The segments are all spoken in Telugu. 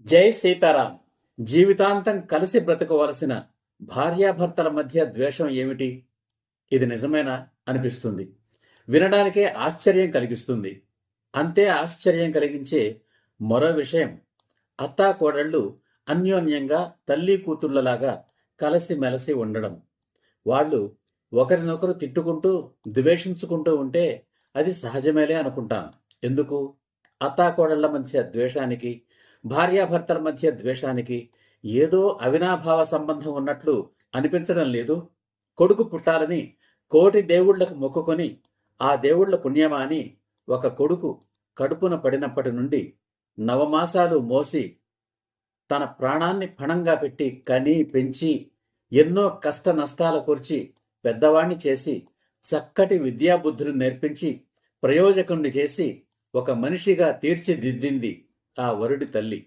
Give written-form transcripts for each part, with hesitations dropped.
జై సీతారాం. జీవితాంతం కలిసి బ్రతకవలసిన భార్యాభర్తల మధ్య ద్వేషం ఏమిటి? ఇది నిజమేనా అనిపిస్తుంది. వినడానికే ఆశ్చర్యం కలిగిస్తుంది. అంతే ఆశ్చర్యం కలిగించే మరో విషయం, అత్తాకోడళ్ళు అన్యోన్యంగా తల్లి కూతుళ్లలాగా కలిసిమెలిసి ఉండడం. వాళ్ళు ఒకరినొకరు తిట్టుకుంటూ ద్వేషించుకుంటూ ఉంటే అది సహజమేలే అనుకుంటాను. ఎందుకు? అత్తాకోడళ్ల మధ్య ద్వేషానికి, భార్యాభర్తల మధ్య ద్వేషానికి ఏదో అవినాభావ సంబంధం ఉన్నట్లు అనిపించడం లేదు. కొడుకు పుట్టాలని కోటి దేవుళ్లకు మొక్కుకొని ఆ దేవుళ్ల పుణ్యమా అని ఒక కొడుకు కడుపున పడినప్పటి నుండి నవమాసాలు మోసి తన ప్రాణాన్ని పణంగా పెట్టి కని పెంచి ఎన్నో కష్ట నష్టాల కూర్చి పెద్దవాణ్ణి చేసి చక్కటి విద్యాబుద్ధులు నేర్పించి ప్రయోజకుణ్ణి చేసి ఒక మనిషిగా తీర్చిదిద్దింది ఆ వరుడి తల్లి.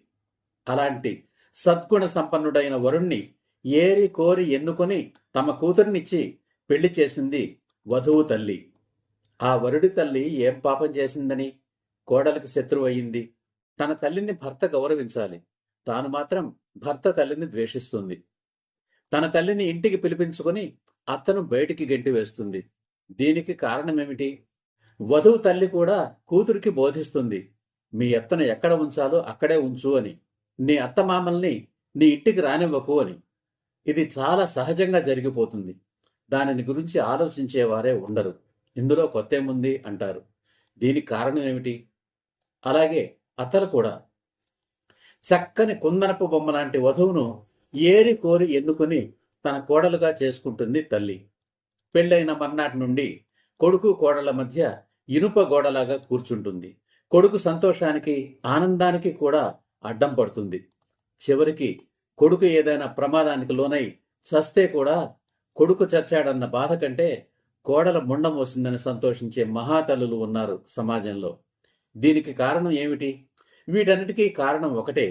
అలాంటి సద్గుణ సంపన్నుడైన వరుణ్ణి ఏరి కోరి ఎన్నుకొని తమ కూతుర్నిచ్చి పెళ్లి చేసింది వధువు తల్లి. ఆ వరుడి తల్లి ఏం పాపం చేసిందని కోడలికి శత్రువు అయింది? తన తల్లిని భర్త గౌరవించాలి. తాను మాత్రం భర్త తల్లిని ద్వేషిస్తుంది. తన తల్లిని ఇంటికి పిలిపించుకొని అత్తను బయటికి గెంటి వేస్తుంది. దీనికి కారణమేమిటి? వధువు తల్లి కూడా కూతురికి బోధిస్తుంది, మీ అత్తను ఎక్కడ ఉంచాలో అక్కడే ఉంచు అని, నీ అత్తమామల్ని నీ ఇంటికి రానివ్వకు అని. ఇది చాలా సహజంగా జరిగిపోతుంది. దానిని గురించి ఆలోచించేవారే ఉండరు. ఇందులో కొత్తేముంది అంటారు. దీనికి కారణం ఏమిటి? అలాగే అత్తలు కూడా చక్కని కుందనపు బొమ్మ లాంటి వధువును ఏరి కోరి ఎన్నుకుని తన కోడలుగా చేసుకుంటుంది తల్లి. పెళ్ళైన మర్నాటి నుండి కొడుకు కోడళ్ల మధ్య ఇనుప గోడలాగా కూర్చుంటుంది. కొడుకు సంతోషానికి ఆనందానికి కూడా అడ్డం పడుతుంది. చివరికి కొడుకు ఏదైనా ప్రమాదానికి లోనై చస్తే కూడా కొడుకు చచ్చాడన్న బాధ కంటే కోడల ముండం వస్తుందని సంతోషించే మహాతల్లులు ఉన్నారు సమాజంలో. దీనికి కారణం ఏమిటి? వీటన్నిటికీ కారణం ఒకటే,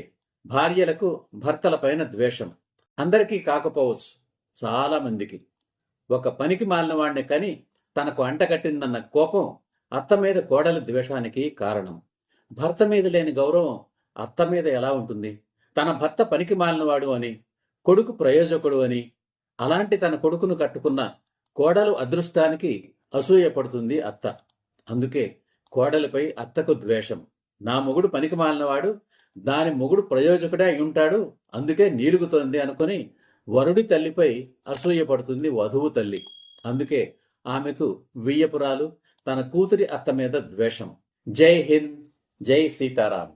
భార్యలకు భర్తలపైన ద్వేషం. అందరికీ కాకపోవచ్చు, చాలా మందికి. ఒక పనికి మాలిన వాడిని కని తనకు అంటగట్టిందన్న కోపం అత్త మీద కోడల ద్వేషానికి కారణం. భర్త మీద లేని గౌరవం అత్త మీద ఎలా ఉంటుంది? తన భర్త పనికి మాలినవాడు అని, కొడుకు ప్రయోజకుడు అని, అలాంటి తన కొడుకును కట్టుకున్న కోడలు అదృష్టానికి అసూయపడుతుంది అత్త. అందుకే కోడలిపై అత్తకు ద్వేషం. నా మొగుడు పనికి మాలినవాడు, దాని మొగుడు ప్రయోజకుడే అయి ఉంటాడు, అందుకే నీలుగుతోంది అనుకుని వరుడి తల్లిపై అసూయపడుతుంది వధువు తల్లి. అందుకే ఆమెకు వియ్యపురాలు, తన కూతురి అత్త మీద ద్వేషం. జై హింద్, జై సీతారాం.